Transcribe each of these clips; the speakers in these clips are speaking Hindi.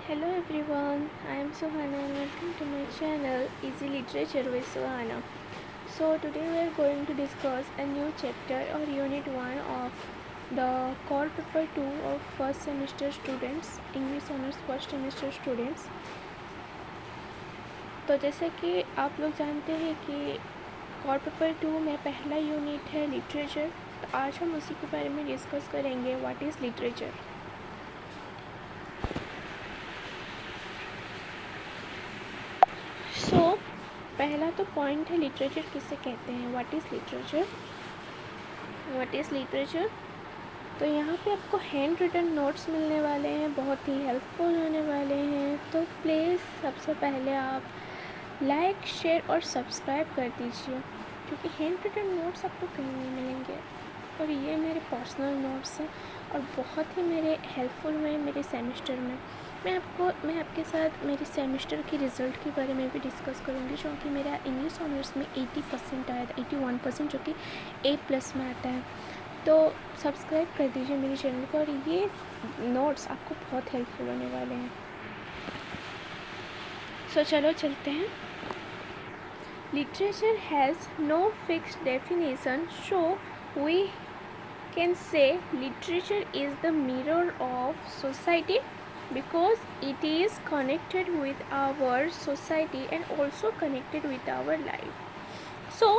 Hello everyone, I am Suhana and welcome to my channel Easy Literature with Suhana. So today we are going to discuss a new chapter or unit 1 of the core paper 2 of first semester students, English honors first semester students. तो जैसे कि आप लोग जानते हैं कि core paper 2 में पहला यूनिट है लिटरेचर, तो आज हम उसी के बारे में डिस्कस करेंगे व्हाट इज़ लिटरेचर। पहला तो पॉइंट है लिटरेचर किसे कहते हैं, what is literature. What is literature, तो यहाँ पे आपको हैंड रिटन नोट्स मिलने वाले हैं, बहुत ही हेल्पफुल होने वाले हैं। तो प्लीज़ सबसे पहले आप लाइक शेयर और सब्सक्राइब कर दीजिए, क्योंकि हैंड रिटन नोट्स आपको कहीं नहीं मिलेंगे और ये मेरे पर्सनल नोट्स हैं और बहुत ही मेरे हेल्पफुल हुए मेरे सेमेस्टर में। मैं आपके साथ मेरे सेमेस्टर के रिज़ल्ट के बारे में भी डिस्कस करूँगी, क्योंकि मेरा इंग्लिश ऑनर्स में 80% आया था, 81%, जो कि A+ में आता है। तो सब्सक्राइब कर दीजिए मेरे चैनल को और ये नोट्स आपको बहुत हेल्पफुल होने वाले हैं। सो चलो चलते हैं। Literature has no fixed definition, so we can say literature is the mirror of society because it is connected with our society and also connected with our life. So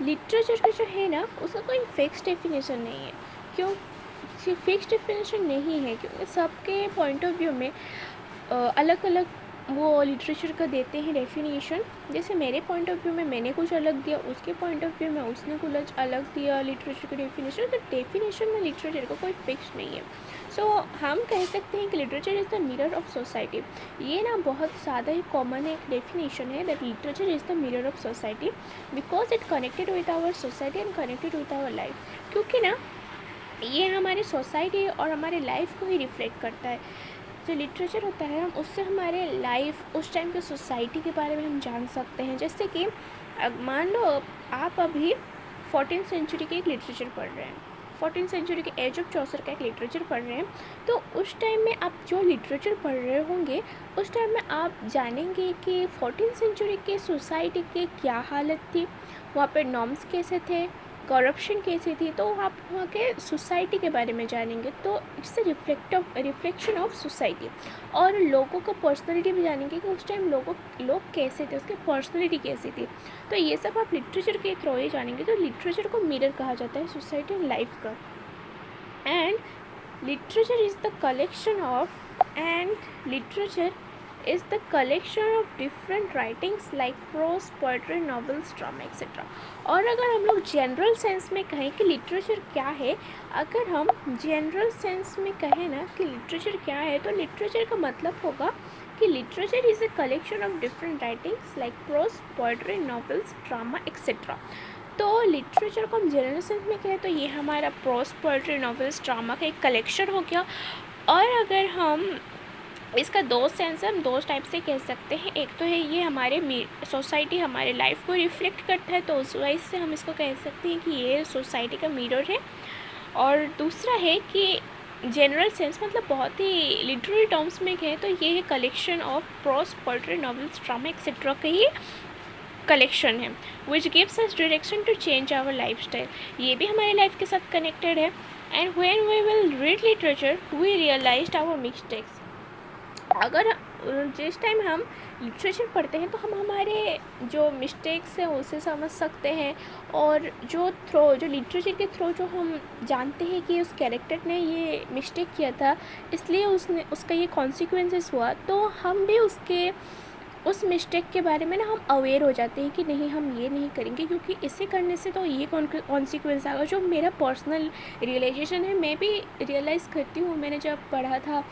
literature का जो है ना, उसका कोई फिक्स डेफिनेशन नहीं है। क्यों फिक्स डेफिनेशन नहीं है? क्योंकि सबके पॉइंट ऑफ व्यू में अलग अलग वो लिटरेचर का देते हैं डेफिनेशन। जैसे मेरे पॉइंट ऑफ व्यू में मैंने कुछ अलग दिया, उसके पॉइंट ऑफ व्यू में उसने कुछ अलग दिया लिटरेचर का डेफिनेशन। तो डेफिनेशन में लिटरेचर का कोई फिक्स नहीं है। सो हम कह सकते हैं कि literature is the mirror of society. ये ना बहुत ज़्यादा ही कॉमन एक डेफिनेशन है, that literature is the mirror of society because it connected with our society and connected with our life. क्योंकि ना ये हमारे सोसाइटी और हमारे लाइफ को ही रिफ्लेक्ट करता है। जो लिटरेचर होता है, हम उससे हमारे लाइफ, उस टाइम के सोसाइटी के बारे में हम जान सकते हैं। जैसे कि मान लो आप अभी 14th सेंचुरी के एक लिटरेचर पढ़ रहे हैं, 14th सेंचुरी के एज ऑफ चौसर का एक लिटरेचर पढ़ रहे हैं, तो उस टाइम में आप जो लिटरेचर पढ़ रहे होंगे, उस टाइम में आप जानेंगे कि 14th सेंचुरी के सोसाइटी के क्या हालत थी, वहाँ पर नॉर्म्स कैसे थे, करप्शन कैसी थी, तो आप वहाँ के सोसाइटी के बारे में जानेंगे। तो it's a reflection of society. और लोगों का पर्सनैलिटी भी जानेंगे कि उस टाइम लोग कैसे थे, उसकी पर्सनैलिटी कैसी थी। तो ये सब आप लिटरेचर के थ्रू ही जानेंगे। तो लिटरेचर को मिरर कहा जाता है सोसाइटी एंड लाइफ का। And literature is the collection of different writings like prose, poetry, novels, drama, etc. और अगर हम लोग जनरल सेंस में कहें कि लिटरेचर क्या है, अगर हम जनरल सेंस में कहें ना कि लिटरेचर क्या है, तो लिटरेचर का मतलब होगा कि literature is a collection of different writings like prose, poetry, novels, drama, etcetera. तो लिटरेचर को हम जनरल सेंस में कहें तो ये हमारा प्रोज, पोएट्री, नॉवेल्स, ड्रामा का एक कलेक्शन हो गया। और अगर हम इसका दो सेंस हम दो टाइप से कह सकते हैं। एक तो है ये हमारे सोसाइटी, हमारे लाइफ को रिफ्लेक्ट करता है, तो उस वाइज से हम इसको कह सकते हैं कि ये सोसाइटी का मिरर है। और दूसरा है कि जनरल सेंस मतलब बहुत ही लिटरेरी टर्म्स में कहें तो ये है collection of prose, poetry, novels, drama, etcetera का ही कलेक्शन है, which gives us direction to change our lifestyle. ये भी हमारे लाइफ के साथ कनेक्टेड है। And when we will read literature we realised our mistakes. अगर जिस टाइम हम लिटरेचर पढ़ते हैं तो हम हमारे जो मिस्टेक्स हैं उसे समझ सकते हैं, और जो लिटरेचर के थ्रू जो हम जानते हैं कि उस कैरेक्टर ने ये मिस्टेक किया था, इसलिए उसका ये कॉन्सिक्वेंसेस हुआ, तो हम भी उस मिस्टेक के बारे में ना हम अवेयर हो जाते हैं कि नहीं, हम ये नहीं करेंगे, क्योंकि इसे करने से तो ये कॉन्सिक्वेंस आएगा। जो मेरा पर्सनल रियलाइजेशन है, मैं भी रियलाइज़ करती हूँ। मैंने जब पढ़ा था,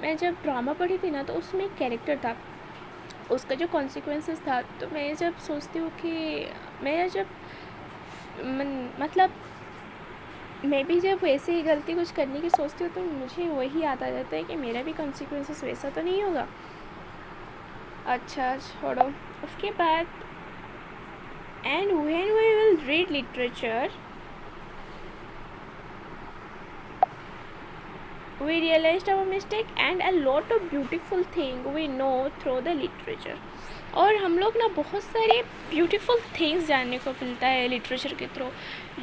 मैं जब ड्रामा पढ़ी थी ना, तो उसमें एक कैरेक्टर था, उसका जो कॉन्सिक्वेंसेस था, तो मैं जब सोचती हूँ कि मतलब मैं भी जब वैसे ही गलती कुछ करने की सोचती हूँ, तो मुझे वही याद आ जाता है कि मेरा भी कॉन्सिक्वेंसेस वैसा तो नहीं होगा। अच्छा छोड़ो, उसके बाद and when we will read literature we realized our mistake and a lot of beautiful thing we know through the literature. और हम लोग ना बहुत सारे ब्यूटीफुल थिंग्स जानने को मिलता है लिटरेचर के थ्रू,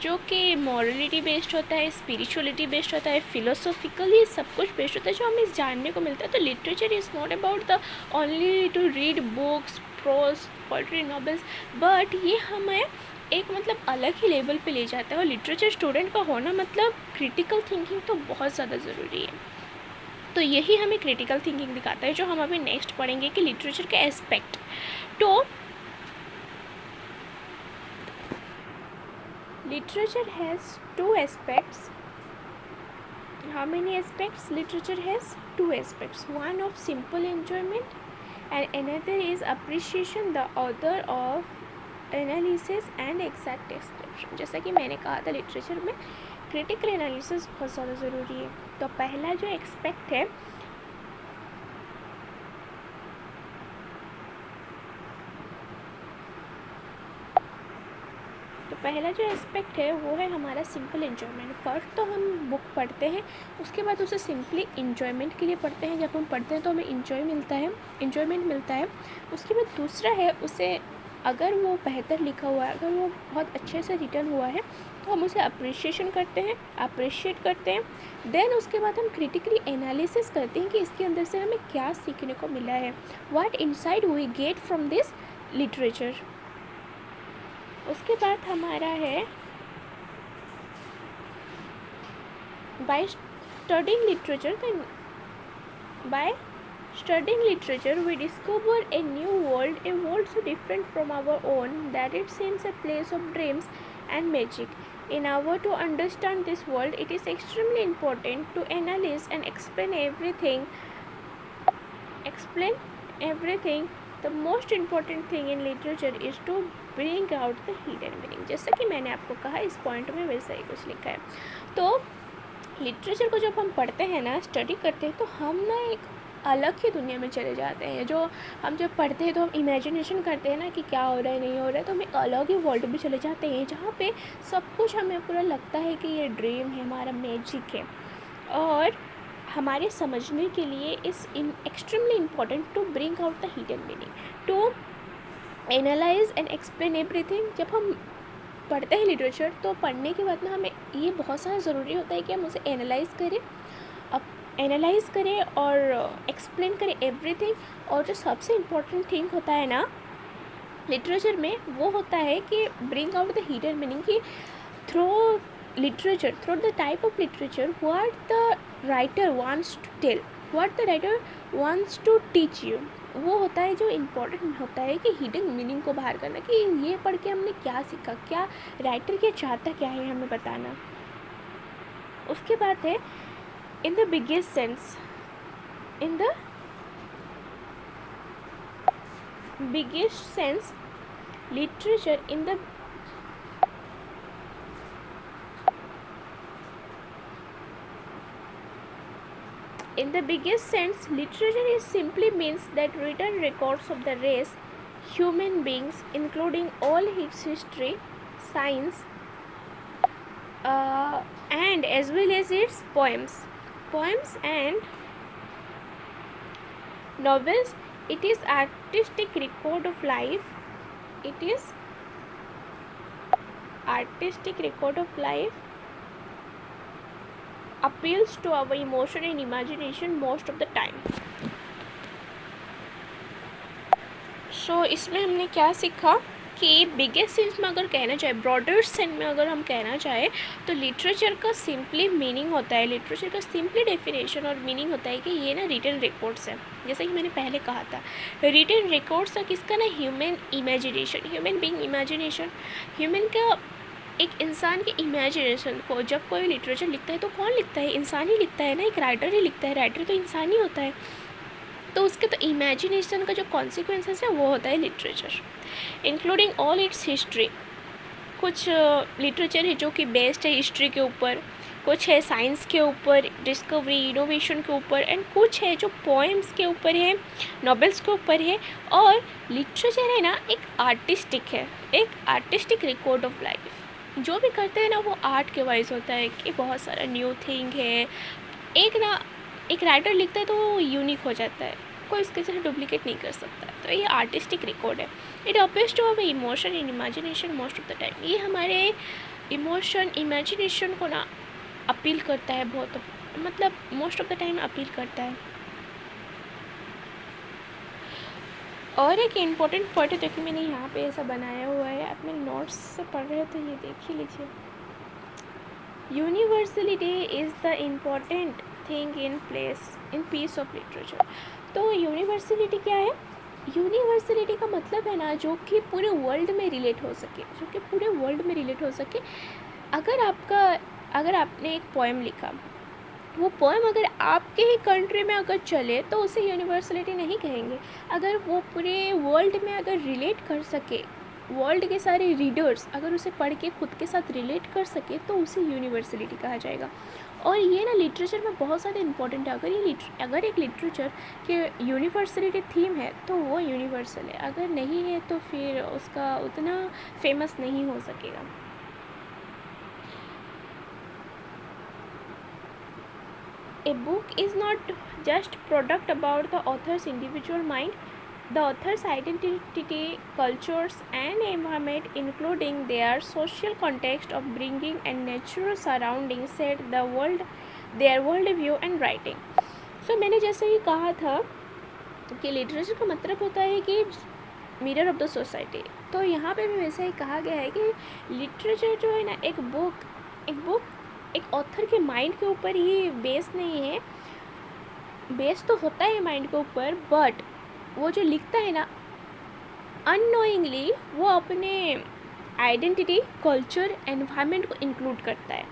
जो कि मॉरलिटी बेस्ड होता है, स्पिरिचुअलिटी बेस्ड होता है, फिलोसॉफिकली सब कुछ बेस्ड होता है, जो हमें जानने को मिलता है. तो literature is not about the only to read books, prose, poetry, novels, but ये हमें एक मतलब अलग ही लेवल पे ले जाता है. और लिटरेचर स्टूडेंट का होना मतलब क्रिटिकल थिंकिंग तो बहुत ज़्यादा ज़रूरी है. तो यही हमें क्रिटिकल थिंकिंग दिखाता है, जो हम अभी नेक्स्ट पढ़ेंगे कि लिटरेचर के एस्पेक्ट. तो literature has two aspects. How many aspects? Literature has two aspects. One of simple enjoyment and another is appreciation, the other of analysis and exact description. जैसा कि मैंने कहा था लिटरेचर में क्रिटिकल एनालिसिस बहुत ज़्यादा ज़रूरी है. तो पहला जो एस्पेक्ट है वो है हमारा सिंपल इन्जॉयमेंट. फर्स्ट तो हम बुक पढ़ते हैं, उसके बाद उसे सिंपली इन्जॉयमेंट के लिए पढ़ते हैं. जब हम पढ़ते हैं तो हमें इन्जॉयमेंट मिलता है. उसके बाद दूसरा है, उसे अगर वो बेहतर लिखा हुआ है, अगर वो बहुत अच्छे से रिटर्न हुआ है, तो हम उसे अप्रिशिएट करते हैं. देन उसके बाद हम क्रिटिकली एनालिसिस करते हैं कि इसके अंदर से हमें क्या सीखने को मिला है, what insight we get from this literature. उसके बाद हमारा है by studying literature we discover a new world, a world so different from our own that it seems a place of dreams and magic. In order to understand this world, it is extremely important to analyze and explain everything. The most important thing in literature is to bring out the hidden meaning. जैसा कि मैंने आपको कहा, इस पॉइंट में वैसा ही कुछ लिखा है. तो लिटरेचर को जब हम पढ़ते हैं ना, स्टडी करते हैं, तो हम ना एक अलग ही दुनिया में चले जाते हैं. जो हम जब पढ़ते हैं तो हम इमेजिनेशन करते हैं ना कि क्या हो रहा है, नहीं हो रहा है, तो हम एक अलग ही वर्ल्ड में चले जाते हैं, जहाँ पे सब कुछ हमें पूरा लगता है कि ये ड्रीम है, हमारा मैजिक है. और हमारे समझने के लिए is extremely important to bring out the hidden meaning, to analyse and explain everything. जब हम पढ़ते हैं लिटरेचर, तो पढ़ने के बाद ना हमें ये बहुत सारा ज़रूरी होता है कि हम उसे एनालाइज करें और एक्सप्लेन करें एवरीथिंग. और जो सबसे इम्पॉर्टेंट थिंग होता है ना लिटरेचर में, वो होता है कि bring out the hidden meaning, कि through the type of literature what the writer wants to teach you. वो होता है जो इम्पोर्टेंट होता है, कि हिडन मीनिंग को बाहर करना, कि ये पढ़ के हमने क्या सीखा, क्या राइटर क्या चाहता क्या है हमें बताना. उसके बाद है in the biggest sense literature in the biggest sense, literature is simply means that written records of the race, human beings, including all its history, science, and as well as its poems and novels. It is artistic record of life. Appeals to our emotion and imagination most of the time. So इसमें हमने क्या सीखा कि बिगेस्ट सेंस में अगर कहना चाहे, ब्रॉडर सेंस में अगर हम कहना चाहे, तो लिटरेचर का सिंपली मीनिंग होता है, लिटरेचर का सिंपली डेफिनेशन और मीनिंग होता है कि ये ना रिटन रिकॉर्ड्स है. जैसा कि मैंने पहले कहा था, रिटन रिकॉर्ड्स है किसका ना, ह्यूमन बीइंग इमेजिनेशन. ह्यूमन का एक इंसान के इमेजिनेशन को जब कोई लिटरेचर लिखता है, तो कौन लिखता है, इंसान ही लिखता है ना, एक राइटर ही लिखता है. राइटर तो इंसान ही होता है. तो उसके तो इमेजिनेशन का जो कॉन्सिक्वेंसेस है वो होता है literature, including all it's history. कुछ लिटरेचर है जो कि बेस्ड है हिस्ट्री के ऊपर, कुछ है साइंस के ऊपर, डिस्कवरी, इनोवेशन के ऊपर, एंड कुछ है जो पोएम्स के ऊपर है, नॉवेल्स के ऊपर है. और लिटरेचर है ना एक आर्टिस्टिक रिकॉर्ड ऑफ लाइफ. जो भी करते हैं ना वो आर्ट के वाइज होता है, कि बहुत सारा न्यू थिंग है, एक राइटर लिखता है तो वो यूनिक हो जाता है, कोई उसके जैसे डुप्लीकेट नहीं कर सकता। तो ये आर्टिस्टिक रिकॉर्ड है। It appears to have emotion in imagination most of the time. ये हमारे इमोशन इमेजिनेशन को ना अपील करता है बहुत, मतलब most of the time appeal करता है। और एक इम्पॉर्टेंट पॉइंट है जो कि मैंने यहाँ पे ऐसा बनाया हुआ है, आप मेरे नोट्स से पढ़ रहे हो तो ये देख ही लीजिए। Universality is the important thing in peace of literature. तो यूनिवर्सलिटी क्या है? यूनिवर्सलिटी का मतलब है ना जो कि पूरे वर्ल्ड में रिलेट हो सके, जो कि पूरे वर्ल्ड में रिलेट हो सके। अगर आपने एक पोएम लिखा, वो पोएम अगर आपके ही कंट्री में अगर चले तो उसे यूनिवर्सलिटी नहीं कहेंगे। अगर वो पूरे वर्ल्ड में अगर रिलेट कर सके, वर्ल्ड के सारे रीडर्स अगर उसे पढ़ के खुद के साथ रिलेट कर सके तो उसे यूनिवर्सलिटी कहा जाएगा। और ये ना लिटरेचर में बहुत ज़्यादा इंपॉर्टेंट है। अगर एक लिटरेचर के यूनिवर्सलिटी थीम है तो वो यूनिवर्सल है, अगर नहीं है तो फिर उसका उतना फेमस नहीं हो सकेगा। A book is not just product about the author's individual mind. The author's identity, cultures, and environment, including their social context of bringing and natural surroundings, set the world, their world view and writing. So मैंने जैसे ही कहा था कि लिटरेचर का मतलब होता है कि मिरर ऑफ द सोसाइटी, तो यहाँ पे भी वैसे ही कहा गया है कि लिटरेचर जो है ना, एक बुक एक ऑथर के माइंड के ऊपर ही बेस नहीं है, बेस तो होता है माइंड के ऊपर, बट वो जो लिखता है ना अननोइंगली वो अपने आइडेंटिटी, कल्चर, एनवायरनमेंट को इंक्लूड करता है,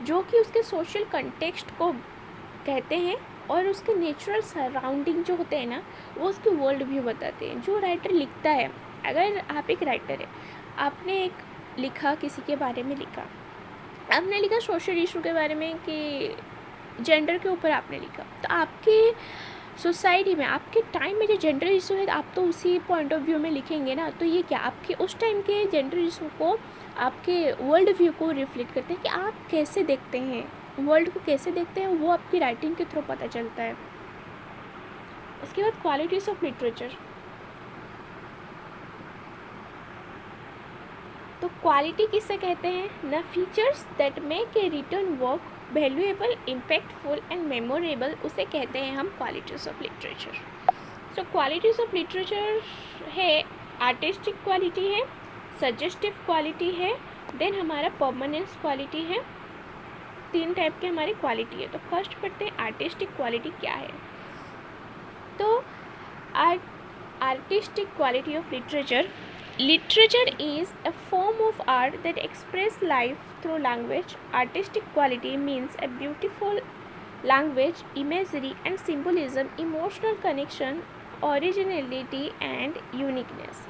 जो कि उसके सोशल कंटेक्स्ट को कहते हैं, और उसके नेचुरल सराउंडिंग जो होते हैं ना वो उसके वर्ल्ड व्यू बताते हैं। जो राइटर लिखता है, अगर आप एक राइटर है, आपने एक लिखा, किसी के बारे में लिखा, आपने लिखा सोशल इशू के बारे में कि जेंडर के ऊपर आपने लिखा, तो आपके सोसाइटी में, आपके टाइम में जो जेंडर इशू है आप तो उसी पॉइंट ऑफ व्यू में लिखेंगे ना। तो ये क्या आपके उस टाइम के जेंडर इशू को, आपके वर्ल्ड व्यू को रिफ्लेक्ट करते हैं कि आप कैसे देखते हैं, वर्ल्ड को कैसे देखते हैं, वो आपकी राइटिंग के थ्रू पता चलता है। उसके बाद क्वालिटीज़ ऑफ लिटरेचर। तो क्वालिटी किसे कहते हैं? The features that make a written work valuable, impactful and memorable, उसे कहते हैं हम qualities of literature. So qualities of literature है, आर्टिस्टिक क्वालिटी है, सजेस्टिव क्वालिटी है, देन हमारा परमानेंस क्वालिटी है। 3 टाइप के हमारी क्वालिटी है। तो फर्स्ट पढ़ते हैं आर्टिस्टिक क्वालिटी क्या है। तो artistic quality of literature, literature is a form of art that expresses life through language. Artistic quality means a beautiful language, imagery and symbolism, emotional connection, originality and uniqueness.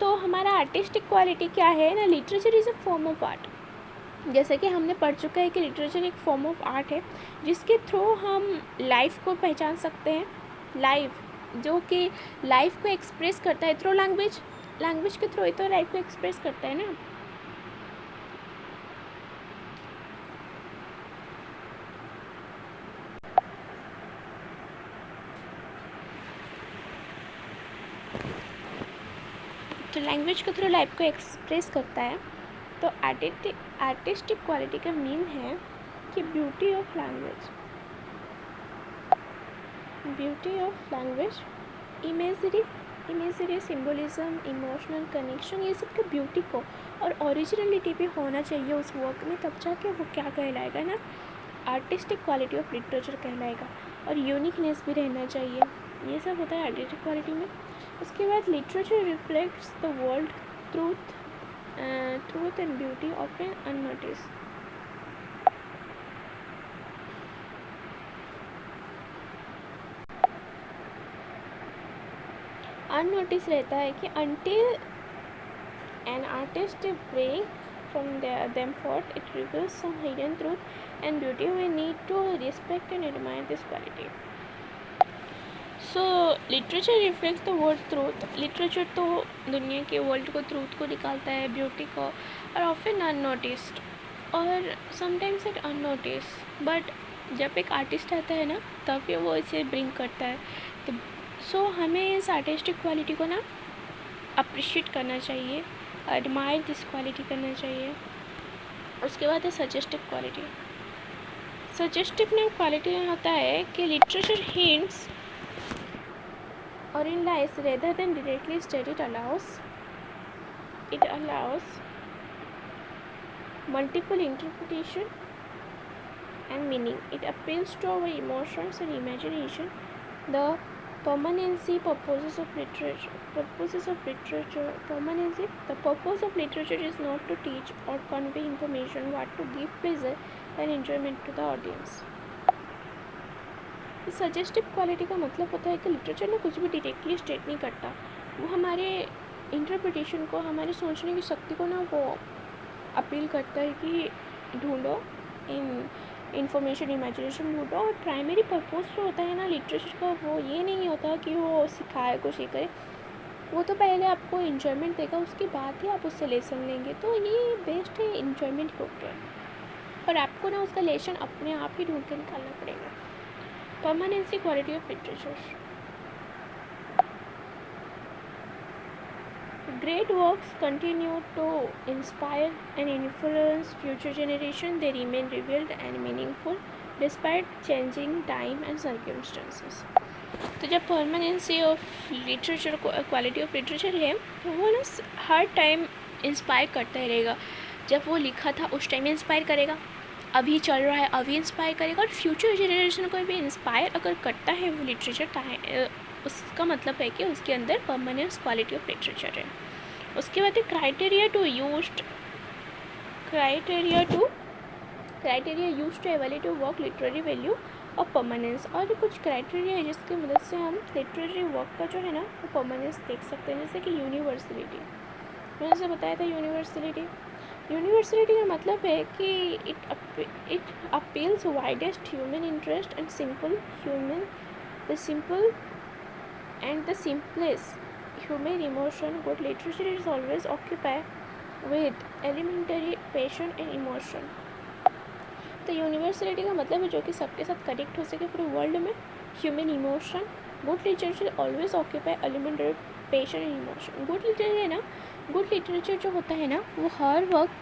तो हमारा आर्टिस्टिक क्वालिटी क्या है ना, literature is a form of art. जैसे कि हमने पढ़ चुका है कि लिटरेचर एक फॉर्म ऑफ आर्ट है जिसके थ्रू हम लाइफ को पहचान सकते हैं। लाइफ जो कि लाइफ को एक्सप्रेस करता है थ्रू लैंग्वेज के थ्रू ही तो लाइफ को एक्सप्रेस करता है ना। तो लैंग्वेज के थ्रू लाइफ को एक्सप्रेस करता है। तो आर्टिस्टिक क्वालिटी का मीन है कि beauty of language, imagery, symbolism, emotional connection, ये सब का ब्यूटी को और ओरिजिनलिटी भी होना चाहिए उस वर्क में, तब जाके वो क्या कहलाएगा ना, आर्टिस्टिक क्वालिटी ऑफ लिटरेचर कहलाएगा। और यूनिकनेस भी रहना चाहिए, ये सब होता है आर्टिस्टिक क्वालिटी में। उसके बाद literature reflects the world truth and beauty often unnoticed. Unnoticed रहता है कि until an artist break from them forth, it reveals some hidden truth and beauty. We need to respect and admire this quality. So literature reflects the world truth. Literature तो दुनिया के वर्ल्ड को, ट्रूथ को निकालता है, ब्यूटी को, और ऑफन अननोटिस्ड और समटाइम्स इट अननोटिस, बट जब एक आर्टिस्ट आता है ना तब ये वो इसे ब्रिंग करता है। तो सो हमें इस आर्टिस्टिक क्वालिटी को ना अप्रिशिएट करना चाहिए, एडमायर दिस क्वालिटी करना चाहिए। उसके बाद है सजेस्टिव क्वालिटी। सजेस्टिव में क्वालिटी होता है कि लिटरेचर हिंट्स और implies rather than directly stated it allows multiple interpretation and meaning. It appeals to our emotions and imagination. The permanency purposes of literature. Permanency. The purpose of literature is not to teach or convey information, but to give pleasure and enjoyment to the audience. Suggestive quality का मतलब होता है कि लिटरेचर ना कुछ भी डायरेक्टली स्टेट नहीं करता, वो हमारे इंटरप्रिटेशन को, हमारे सोचने की शक्ति को ना वो अपील करता है कि ढूंढो इंफॉर्मेशन, इमेजिनेशन ढूंढो। और प्राइमरी पर्पस जो होता है ना लिटरेचर का, वो ये नहीं होता कि वो सिखाए कुछ ये करे, वो तो पहले आपको इन्जॉयमेंट देगा, उसके बाद ही आप उससे लेसन लेंगे। तो ये बेस्ट है इन्जॉयमेंट के ऊपर, और आपको ना उसका लेसन अपने आप ही ढूंढ के निकालना पड़ेगा। Permanency quality of literature. Great works continue to inspire and influence future generations. They remain revealed and meaningful despite changing time and circumstances. तो जब परमानेंसी ऑफ लिटरेचर को क्वालिटी ऑफ लिटरेचर है तो वो ना हर टाइम इंस्पायर करता ही रहेगा। जब वो लिखा था उस टाइम इंस्पायर करेगा, अभी चल रहा है अभी इंस्पायर करेगा, और फ्यूचर जनरेशन को भी इंस्पायर अगर करता है वो लिटरेचर, उसका मतलब है कि उसके अंदर परमानेंस क्वालिटी ऑफ लिटरेचर है। उसके बाद criteria use to evaluate work literary value और परमानेंस। और कुछ क्राइटेरिया है जिसकी मदद से हम लिटरेरी वर्क का जो है ना वो परमानेंस देख सकते हैं, जैसे कि यूनिवर्सलिटी। मैंने जैसे बताया था यूनिवर्सलिटी का मतलब है कि it appeals widest human interest and the simplest human emotion. Good literature is always occupied with elementary passion and emotion. तो यूनिवर्सलिटी का मतलब है जो कि सबके साथ कनेक्ट हो सके पूरे वर्ल्ड में, human emotion. Good literature always occupy elementary passion and emotion. Good literature है ना, गुड लिटरेचर जो होता है ना वो हर वक्त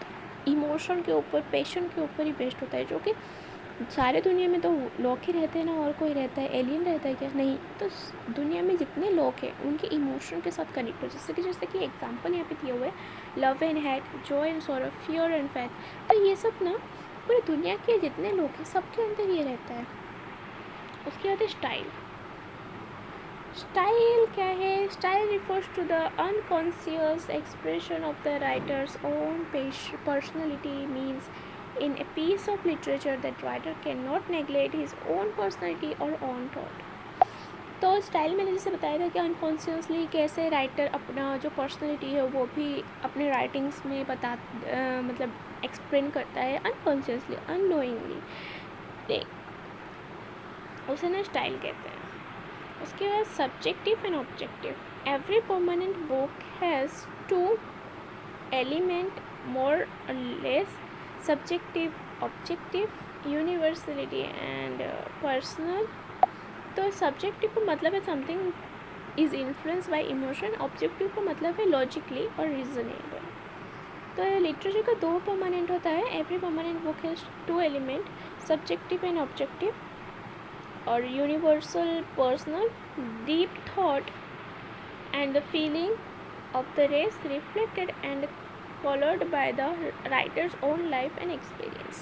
इमोशन के ऊपर, पैशन के ऊपर ही बेस्ड होता है। जो कि सारे दुनिया में तो लोग ही रहते हैं ना, और कोई रहता है, एलियन रहता है क्या? नहीं। तो दुनिया में जितने लोग हैं उनके इमोशन के साथ कनेक्ट हो, जैसे कि एग्जांपल यहाँ पे दिए हुए हैं, love and hate, Joy and sorrow, fear and faith. तो ये सब ना पूरी दुनिया के जितने लोग हैं सबके अंदर ये रहता है। उसके बाद स्टाइल। स्टाइल क्या है? Style refers to the unconscious expression of the writer's own personality. Means in a piece of literature that writer cannot neglect his own personality or own thought. तो स्टाइल मैंने जैसे बताया था कि अनकॉन्शियसली कैसे राइटर अपना जो पर्सनैलिटी है वो भी अपने राइटिंग्स में मतलब एक्सप्लेन करता है अनकॉन्शियसली, अननोइंगली, उसे ना स्टाइल कहते हैं। उसके बाद subjective and objective. Every permanent book has two element, more और less, subjective, objective, universality and personal. तो सब्जेक्टिव का मतलब है something is influence by emotion, objective का मतलब है लॉजिकली और रीजनेबल। तो लिटरेचर का दो परमानेंट होता है। Every permanent book has two element, subjective and objective, और universal, personal, deep thought and the feeling of the race reflected and followed by the writer's own life and experience.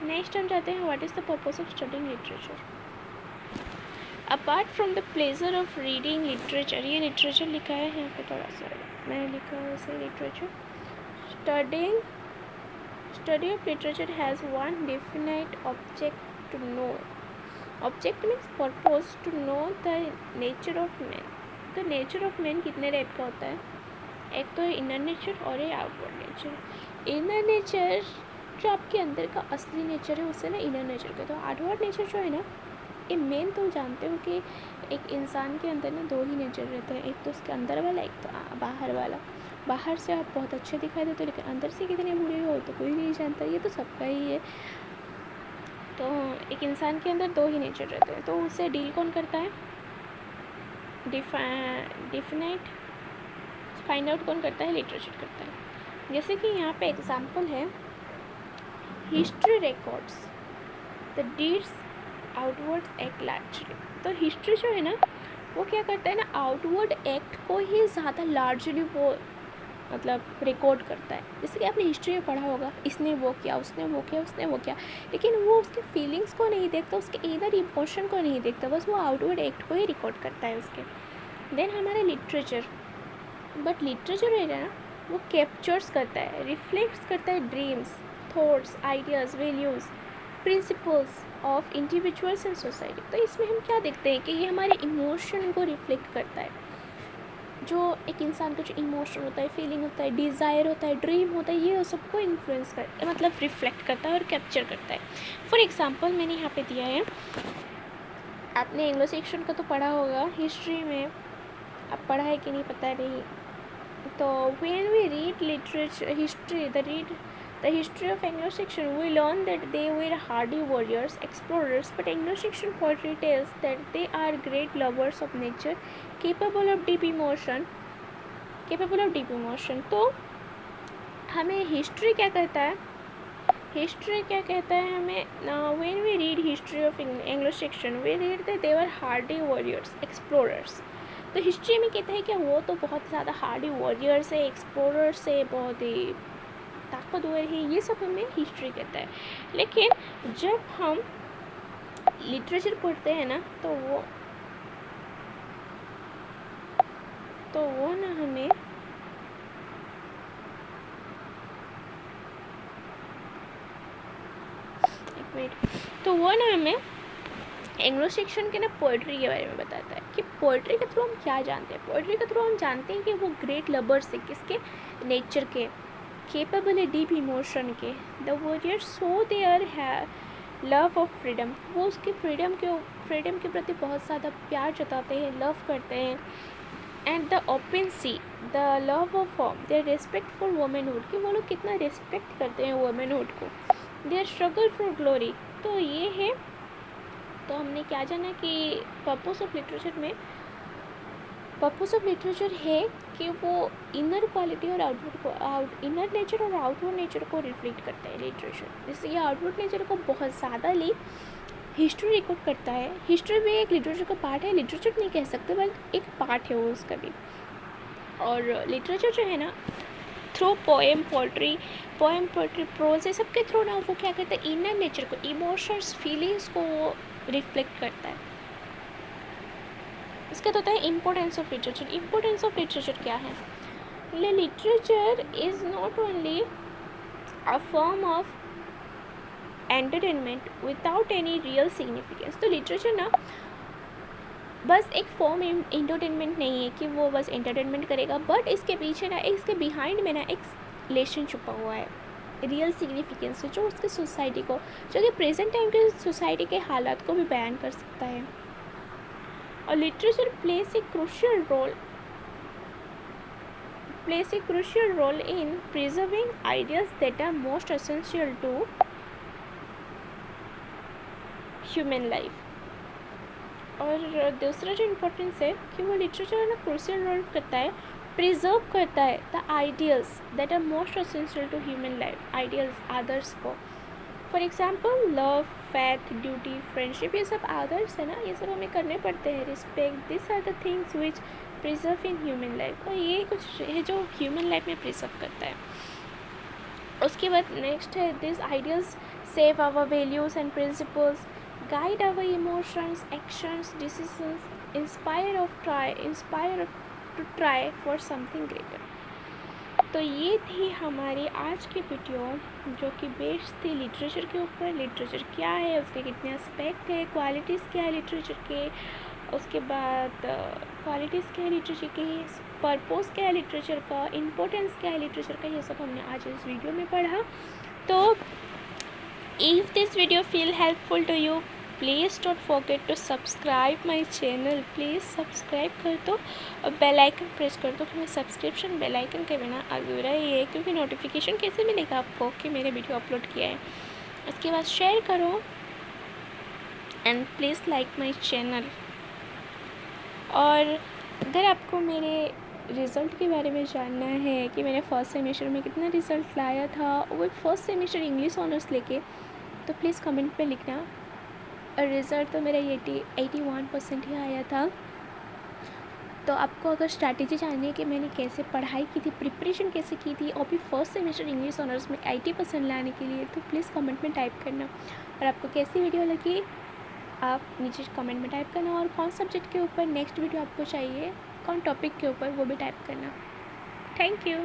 Next हम जाते हैं what is the purpose of studying literature. Apart from the pleasure of reading literature, ये लिटरेचर लिखा है यहाँ पे थोड़ा सा मैंने लिखा है ऐसे, literature study of literature has one definite object to know. Object means purpose, to know the nature of man. तो नेचर ऑफ मैन कितने टाइप का होता है? एक तो है इनर नेचर और है आउटवर्ड नेचर। इनर नेचर जो आपके अंदर का असली नेचर है उसे ना इनर नेचर कहते हो। आउटवर्ड नेचर जो है ना, ये मेन तुम जानते हो कि एक इंसान के अंदर ना दो ही नेचर रहते हैं, एक तो उसके अंदर वाला, एक तो बाहर वाला। बाहर से आप बहुत अच्छे दिखाई देते हो लेकिन अंदर से कितने बुरे हो तो कोई नहीं जानता, ये तो सबका ही है। तो एक इंसान के अंदर दो ही नेचर रहते हैं, तो उससे डील कौन करता है? डिफिनाइट फाइंड आउट कौन करता है? लिटरेचर करता है। जैसे कि यहाँ पे एग्जाम्पल है, history records the deeds outward act largely. तो हिस्ट्री जो है ना वो क्या करता है ना, आउटवर्ड एक्ट को ही ज़्यादा लार्जली वो मतलब रिकॉर्ड करता है। जैसे कि आपने हिस्ट्री में पढ़ा होगा, इसने वो किया, उसने वो किया, उसने वो किया, लेकिन वो उसके फीलिंग्स को नहीं देखता, उसके इधर इमोशन को नहीं देखता, बस वो आउटवर्ड एक्ट को ही रिकॉर्ड करता है उसके। देन हमारा लिटरेचर, बट लिटरेचर है ना वो कैप्चर्स करता है, रिफ्लेक्ट्स करता है dreams, thoughts, ideas, values, principles of individuals and society. तो इसमें हम क्या देखते हैं कि ये हमारे इमोशन को रिफ्लेक्ट करता है। जो एक इंसान का जो इमोशन होता है, फीलिंग होता है, डिज़ायर होता है, ड्रीम होता है, ये सबको इन्फ्लुएंस करता है, मतलब रिफ्लेक्ट करता है और कैप्चर करता है। फॉर एग्जांपल मैंने यहाँ पे दिया है, आपने एंग्लो सेक्शन का तो पढ़ा होगा हिस्ट्री में, अब पढ़ा है कि नहीं पता नहीं। तो when we read literature history the history of Anglo-Saxon, we learn that they were hardy warriors, explorers, but Anglo-Saxon poetry tells that they are great lovers of nature, capable of deep emotion. तो हमें हिस्ट्री क्या कहता है? हिस्ट्री क्या कहता है हमें? When we read history of Anglo Saxon, we read that they were hardy warriors, explorers. तो हिस्ट्री में कहता है कि वो तो बहुत ज़्यादा हार्डी वॉरियर्स है, एक्सप्लोरर्स है, बहुत ही ताकतवर है, ये सब हमें हिस्ट्री कहता है। लेकिन जब हम लिटरेचर पढ़ते हैं ना तो वो ना हमें एंग्लो सेक्शन के ना पोइट्री के बारे में बताता है कि पोइट्री के थ्रू हम क्या जानते हैं। पोइट्री के थ्रू हम जानते हैं कि वो ग्रेट लवर्स है, किसके? नेचर के, केपेबल है डीप इमोशन के। द वॉरियर सो देयर है लव ऑफ फ्रीडम, वो उसकी फ्रीडम के प्रति बहुत ज़्यादा प्यार जताते हैं, लव करते हैं। And the open sea the love of home, their respect for womanhood, कि वो लोग कितना रिस्पेक्ट करते हैं वुमेनहुड को। देयर स्ट्रगल फॉर ग्लोरी, तो ये है। तो हमने क्या जाना कि पर्पस ऑफ लिटरेचर है कि वो इनर क्वालिटी और इनर नेचर और आउटवर्ड नेचर को रिफ्लेक्ट करता है लिटरेचर। जैसे ये आउटवर्ड नेचर को बहुत ज़्यादा हिस्ट्री रिकॉर्ड करता है। हिस्ट्री भी एक लिटरेचर का पार्ट है, लिटरेचर नहीं कह सकते बट एक पार्ट है वो उसका भी। और लिटरेचर जो है ना थ्रू पोएम पोइट्री प्रोज, ये सब के थ्रू ना वो क्या करता है, इनर नेचर को, इमोशंस, फीलिंग्स को वो रिफ्लेक्ट करता है। इसका तो होता है importance of literature. Importance of literature क्या है? Literature is not only a form of entertainment without any real significance. तो लिटरेचर ना बस एक फॉर्म एंटरटेनमेंट नहीं है कि वो बस एंटरटेनमेंट करेगा, बट इसके पीछे ना, इसके बिहाइंड में ना एक लेसन छुपा हुआ है, रियल सिग्निफिकेंस है, जो उसके सोसाइटी को, जो कि प्रेजेंट टाइम के सोसाइटी के हालात को भी बयान कर सकता है। और literature place a crucial role in preserving ideas that are most essential to human life। और दूसरा जो इम्पोर्टेंस है कि वो लिटरेचर ना क्रूशियल रोल करता है, प्रिजर्व करता है the ideals that are most essential to human life, ideals आदर्स को। For example love, faith, duty, friendship, ये सब आदर्स है ना, ये सब हमें करने पड़ते हैं। Respect, this are the things which preserve in human life. और ये कुछ है जो ह्यूमन लाइफ में प्रिजर्व करता है। उसके बाद नेक्स्ट है this ideals save our values and principles, guide our emotions, actions, decisions, inspire to try for something greater। तो ये थी हमारी आज की वीडियो जो कि बेस्ड थी लिटरेचर के ऊपर। लिटरेचर क्या है, उसके कितने एस्पेक्ट है, क्वालिटीज़ क्या है लिटरेचर के, उसके बाद क्वालिटीज़ क्या है लिटरेचर की, पर्पस क्या है लिटरेचर का, इम्पोर्टेंस क्या है लिटरेचर का, ये सब हमने आज इस वीडियो में पढ़ा। तो if this video feel helpful to you, please don't forget to subscribe my channel। Please subscribe कर दो और बेल आइकन प्रेस कर दो, क्योंकि सब्सक्रिप्शन बेल आइकन के बिना अधूरा ही है, क्योंकि नोटिफिकेशन कैसे मिलेगा आपको कि मेरे वीडियो अपलोड किया है। उसके बाद शेयर करो and please like my channel. और अगर आपको मेरे रिज़ल्ट के बारे में जानना है कि मैंने फर्स्ट सेमेस्टर में कितना रिज़ल्ट लाया था, वो फर्स्ट सेमेस्टर इंग्लिश ऑनर्स लेके, तो प्लीज़ कमेंट पे लिखना। और रिज़ल्ट तो मेरा 81% ही आया था। तो आपको अगर स्ट्रैटेजी जाननी है कि मैंने कैसे पढ़ाई की थी, प्रिपरेशन कैसे की थी, और भी फर्स्ट सेमेस्टर इंग्लिश ऑनर्स में 80% लाने के लिए, तो प्लीज़ कमेंट में टाइप करना। और आपको कैसी वीडियो लगी आप नीचे कमेंट में टाइप करना, और कौन सब्जेक्ट के ऊपर नेक्स्ट वीडियो आपको चाहिए, कौन टॉपिक के ऊपर, वो भी टाइप करना। Thank you.